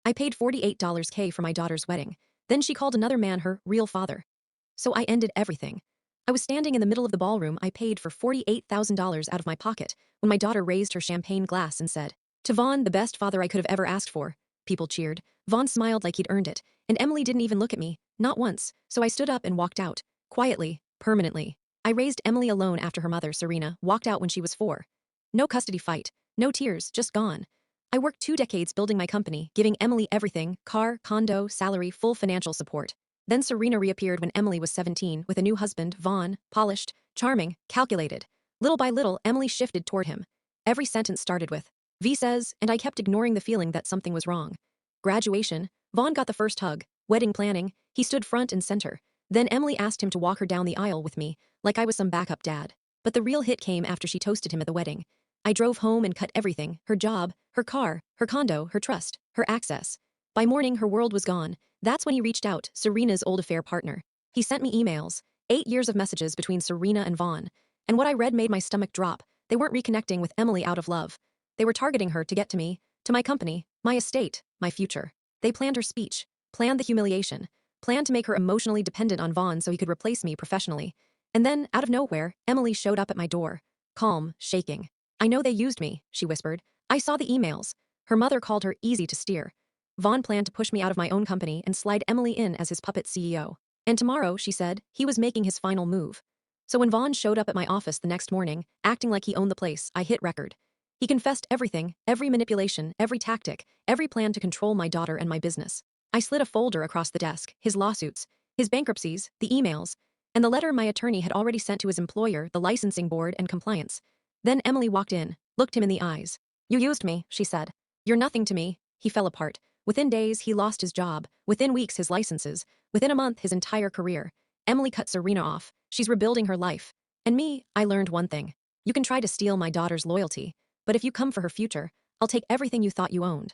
I paid $48K for my daughter's wedding. Then she called another man her real father. So I ended everything. I was standing in the middle of the ballroom I paid for $48,000 out of my pocket when my daughter raised her champagne glass and said, "To Vaughn, the best father I could have ever asked for." People cheered. Vaughn smiled like he'd earned it, and Emily didn't even look at me, not once, so I stood up and walked out, quietly, permanently. I raised Emily alone after her mother, Serena, walked out when she was 4. No custody fight, no tears, just gone. I worked 2 decades building my company, giving Emily everything: car, condo, salary, full financial support. Then Serena reappeared when Emily was 17 with a new husband, Vaughn, polished, charming, calculated. Little by little, Emily shifted toward him. Every sentence started with, "V says," and I kept ignoring the feeling that something was wrong. Graduation, Vaughn got the first hug. Wedding planning, he stood front and center. Then Emily asked him to walk her down the aisle with me, like I was some backup dad. But the real hit came after she toasted him at the wedding. I drove home and cut everything: her job, her car, her condo, her trust, her access. By morning, her world was gone. That's when he reached out, Serena's old affair partner. He sent me emails, 8 years of messages between Serena and Vaughn. And what I read made my stomach drop. They weren't reconnecting with Emily out of love. They were targeting her to get to me, to my company, my estate, my future. They planned her speech, planned the humiliation, planned to make her emotionally dependent on Vaughn so he could replace me professionally. And then, out of nowhere, Emily showed up at my door. Calm, shaking. "I know they used me," she whispered. "I saw the emails." Her mother called her easy to steer. Vaughn planned to push me out of my own company and slide Emily in as his puppet CEO. And tomorrow, she said, he was making his final move. So when Vaughn showed up at my office the next morning, acting like he owned the place, I hit record. He confessed everything, every manipulation, every tactic, every plan to control my daughter and my business. I slid a folder across the desk: his lawsuits, his bankruptcies, the emails, and the letter my attorney had already sent to his employer, the licensing board and compliance. Then Emily walked in, looked him in the eyes. "You used me," she said. "You're nothing to me." He fell apart. Within days, he lost his job. Within weeks, his licenses. Within a month, his entire career. Emily cut Serena off. She's rebuilding her life. And me, I learned one thing. You can try to steal my daughter's loyalty, but if you come for her future, I'll take everything you thought you owned.